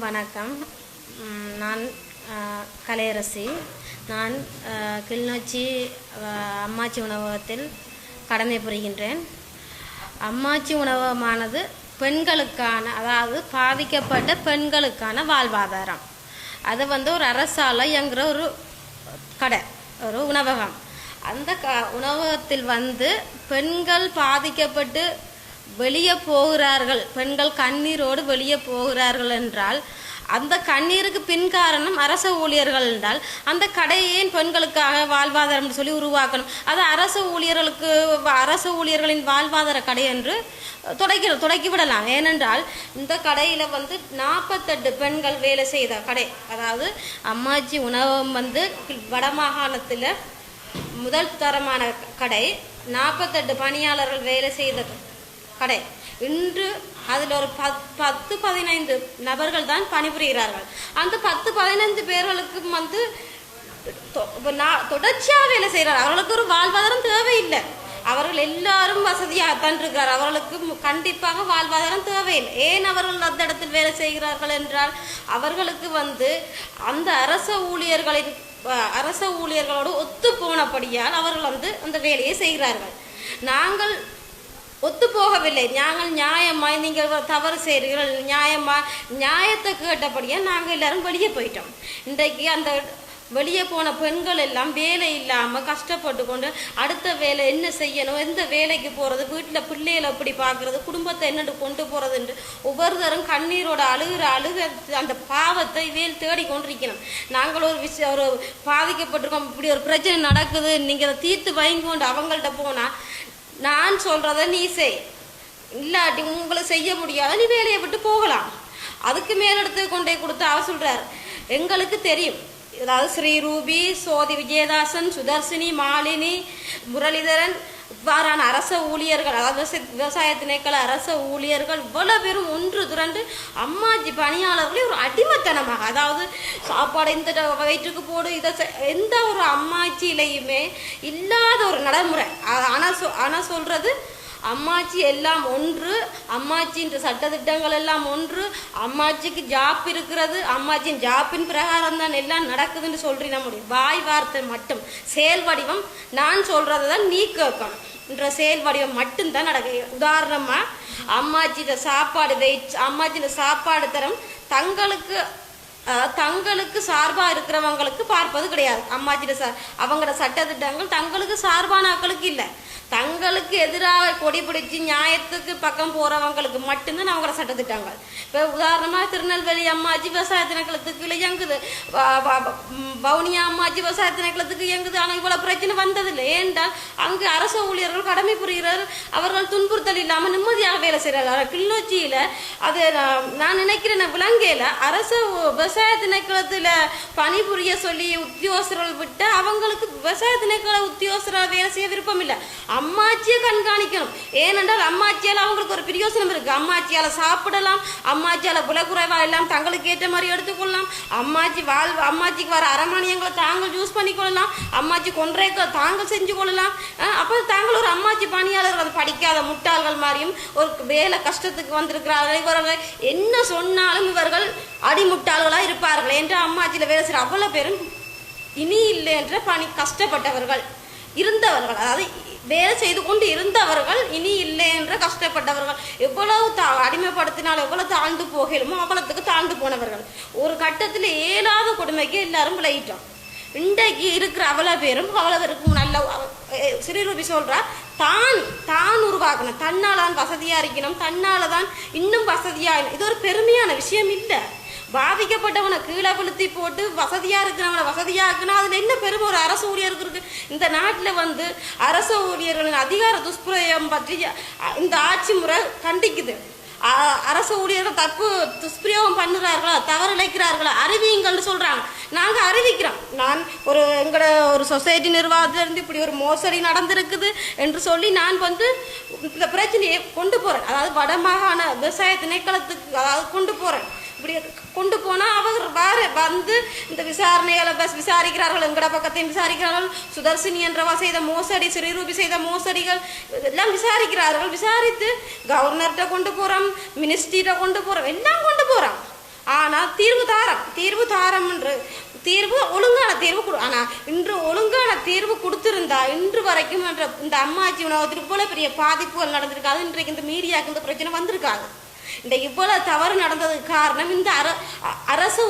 வணக்கம். நான் கலையரசி. நான் கிளிநொச்சி அம்மாச்சி உணவகத்தில் கடமை புரிகின்றேன். அம்மாச்சி உணவகமானது பெண்களுக்கான, அதாவது பாதிக்கப்பட்ட பெண்களுக்கான வாழ்வாதாரம். அது ஒரு அரசால் இயங்குகிற ஒரு கடை, ஒரு உணவகம். அந்த உணவகத்தில் பெண்கள் பாதிக்கப்பட்டு வெளியே போகிறார்கள், பெண்கள் கண்ணீரோடு வெளியே போகிறார்கள் என்றால் அந்த கண்ணீருக்கு பின் காரணம் அரச ஊழியர்கள் என்றால் அந்த கடையை பெண்களுக்காக வாழ்வாதாரம் சொல்லி உருவாக்கணும். அது அரச ஊழியர்களின் வாழ்வாதார கடை என்று தொடக்கி விடலாம். ஏனென்றால் இந்த கடையில் 48 பெண்கள் வேலை செய்த கடை. அதாவது அம்மாச்சி உணவகம் வடமாகாணத்தில் முதல் தரமான கடை. 48 பணியாளர்கள் வேலை செய்த கடை. இன்று அதில் ஒரு 10-15 நபர்கள் தான் பணிபுரிகிறார்கள். அந்த 10-15 பேர்களுக்கு தொடர்ச்சியாக வேலை செய்கிறார்கள். அவர்களுக்கு ஒரு வாழ்வாதாரம் தேவையில்லை. அவர்கள் எல்லாரும் வசதியாகத்தான் இருக்கிறார். அவர்களுக்கு கண்டிப்பாக வாழ்வாதாரம் தேவையில்லை. ஏன் அவர்கள் அந்த இடத்தில் வேலை செய்கிறார்கள் என்றால் அவர்களுக்கு அந்த அரச ஊழியர்களோடு ஒத்து போனபடியால் அவர்கள் அந்த வேலையை செய்கிறார்கள். நாங்கள் ஒத்து போகவில்லை. நாங்கள் நியாயமாய், நீங்கள் தவறு செய்கிறீர்கள், நியாயத்தை கேட்டபடியாக நாங்கள் எல்லாரும் வெளியே போயிட்டோம். இன்றைக்கு அந்த வெளியே போன பெண்கள் எல்லாம் வேலை இல்லாமல் கஷ்டப்பட்டு கொண்டு அடுத்த வேலை என்ன செய்யணும், எந்த வேலைக்கு போகிறது, வீட்டில் பிள்ளைகளை எப்படி பார்க்குறது, குடும்பத்தை என்னென்று கொண்டு போகிறது என்று ஒவ்வொருத்தரும் கண்ணீரோட அழுக அந்த பாவத்தை வேல் தேடி கொண்டிருக்கணும். நாங்கள் ஒரு பாதிக்கப்பட்டிருக்கோம், இப்படி ஒரு பிரச்சனை நடக்குது, நீங்கள் அதை தீர்த்து வைங்கொண்டு அவங்கள்ட்ட போனால் நான் சொல்கிறத நீ செய், இல்லாட்டி உங்களை செய்ய முடியாத நீ வேலையை விட்டு போகலாம். அதுக்கு மேலெடுத்து கொண்டே கொடுத்து அவர் சொல்கிறார், எங்களுக்கு தெரியும். அதாவது ஸ்ரீரூபி, சோதி விஜயதாசன், சுதர்சினி, மாலினி, முரளிதரன் இவ்வாறான அரச ஊழியர்கள், அதாவது விவசாய திணைக்கள அரச ஊழியர்கள் இவ்வளவு பேரும் ஒன்று திரண்டு அம்மாச்சி பணியாளர்களே ஒரு அடிமைத்தனமாக, அதாவது சாப்பாடு இந்த வயிற்றுக்கு போடு, இதை எந்த ஒரு அம்மாச்சியிலையுமே இல்லாத ஒரு நடைமுறை. ஆனால் சொல்றது அம்மாச்சி எல்லாம் ஒன்று, அம்மாச்சின்ற சட்டத்திட்டங்கள் எல்லாம் ஒன்று, அம்மாச்சிக்கு ஜாப் இருக்கிறது, அம்மாச்சியின் ஜாப்பின் பிரகாரம் தான் எல்லாம் நடக்குதுன்னு சொல்றீங்க முடியும். வாய் வார்த்தை மட்டும், செயல் வடிவம் நான் சொல்றதை தான் நீ கேட்கணும் என்ற செயல் வடிவம் மட்டும்தான் நடக்குது. உதாரணமா அம்மாச்சியோட சாப்பாடு வெயிட், அம்மாச்சியோட சாப்பாடு தரம் தங்களுக்கு சார்பா இருக்கிறவங்களுக்கு பார்ப்பது கிடையாது. அம்மாச்சியோட அவங்களோட சட்டத்திட்டங்கள் தங்களுக்கு சார்பான ஆக்களுக்கு இல்லை, தங்களுக்கு எதிராக கொடி பிடிச்சி நியாயத்துக்கு பக்கம் போறவங்களுக்கு மட்டும்தான் அவங்களோட சட்டத்திட்டங்கள். இப்போ உதாரணமாக திருநெல்வேலி அம்மாச்சி விவசாய திணைக்களத்துக்கு இயங்குது, வவுனியா அம்மாச்சி விவசாய திணைக்களத்துக்கு இயங்குது. ஆனால் இவ்வளோ பிரச்சனை வந்ததில்லை. ஏன்றால் அங்கு அரசு ஊழியர்கள் கடமை புரிகிறார், அவர்கள் துன்புறுத்தல் இல்லாமல் நிம்மதியாக வேலை செய்கிறார்கள். கிளிநொச்சியில் அது நான் நினைக்கிறேன், விலங்கையில் அரசு விவசாய திணைக்களத்தில் பணிபுரிய சொல்லி உத்தியோகஸ்தர்கள் விட்டு அவங்களுக்கு விவசாய திணைக்கள உத்தியோகஸ்தராக வேலை செய்ய விருப்பம் இல்லை. அம்மாச்சியை கண்காணிக்கணும். ஏனென்றால் அம்மாச்சியால் அவங்களுக்கு ஒரு பிரயோசனம் இருக்கு. அம்மாச்சியால சாப்பிடலாம், அம்மாச்சியால புலக்குறைவா எல்லாம் தங்களுக்கு ஏற்ற மாதிரி எடுத்துக்கொள்ளலாம், அம்மாச்சிக்கு வர அரமானியங்களை தாங்கள் யூஸ் பண்ணிக்கொள்ளலாம், அம்மாச்சி கொன்றைகளை தாங்கள் செஞ்சு கொள்ளலாம். அப்போ தாங்கள் ஒரு அம்மாச்சி பணியாளர்கள் படிக்காத முட்டாள்கள் மாதிரியும் ஒரு வேலை கஷ்டத்துக்கு வந்திருக்கிறார்கள். இவர்கள் என்ன சொன்னாலும் இவர்கள் அடிமுட்டாள்களாக இருப்பார்கள் என்று அம்மாச்சியில் வேலை செய்கிற அவ்வளோ பேரும் இனி இல்லை என்ற பணி கஷ்டப்பட்டவர்கள் இருந்தவர்கள், அதாவது வேலை செய்து கொண்டு இருந்தவர்கள் இனி இல்லை என்ற கஷ்டப்பட்டவர்கள், எவ்வளவு அடிமைப்படுத்தினால் எவ்வளவு தாழ்ந்து போகலுமோ அவ்வளவுக்கு தாழ்ந்து போனவர்கள். ஒரு கட்டத்தில் ஏலாத கொடுமைக்கு எல்லாரும் விளையிட்டோம். இன்றைக்கு இருக்கிற அவ்வளோ பேருக்கும் நல்ல ஸ்ரீரூபி சொல்றா, தான் உருவாக்கணும், தன்னால தான் வசதியா இருக்கணும், தன்னால தான் இன்னும் வசதியா. இது ஒரு பெருமையான விஷயம் இல்லை. பாதிக்கப்பட்டவனை கீழே விழுத்தி போட்டு வசதியா இருக்கிறவனை வசதியாக்குனா அதுல என்ன பெருமை ஒரு அரசு ஊழியருக்கு இருக்கு? இந்த நாட்டில் அரசு ஊழியர்களின் அதிகார துஷ்பிரயோகம் பற்றி இந்த ஆட்சி முறை கண்டிக்குது. அரசு ஊழியர்கள் தப்பு துஷ்பிரயோகம் பண்ணுறார்களா, தவறு இழைக்கிறார்களா, அறிவிங்கள்னு சொல்றாங்க. நாங்கள் அறிவிக்கிறோம். நான் எங்களோட ஒரு சொசைட்டி நிர்வாகத்திலிருந்து இப்படி ஒரு மோசடி நடந்திருக்குது என்று சொல்லி நான் இந்த பிரச்சனையை கொண்டு போறேன். அதாவது வடமாகாண விவசாய திணைக்களத்துக்கு கொண்டு போறேன். இப்படி கொண்டு போனால் அவர் இந்த விசாரணைகளை விசாரிக்கிறார்கள், எங்கட பக்கத்தையும் விசாரிக்கிறார்கள். சுதர்சினி என்றவா செய்த மோசடி, ஸ்ரீரூபி செய்த மோசடிகள் எல்லாம் விசாரிக்கிறார்கள். விசாரித்து கவர்னர்கிட்ட கொண்டு போகிறோம், மினிஸ்ட்ரியிட்ட கொண்டு போகிறோம், எல்லாம் கொண்டு போகிறோம். ஆனால் தீர்வு தாரம் என்று தீர்வு ஒழுங்கான தீர்வு ஆனால் இன்று ஒழுங்கான தீர்வு கொடுத்திருந்தா இன்று வரைக்கும் இந்த அம்மாச்சி உணவகத்தில் இவ்வளோ பெரிய பாதிப்புகள் நடந்திருக்காது. இன்றைக்கு இந்த மீடியாவுக்கு இந்த பிரச்சனை வந்திருக்காது. இந்த இவ்வளவு தவறு நடந்ததுக்கு காரணம் இந்த அரசு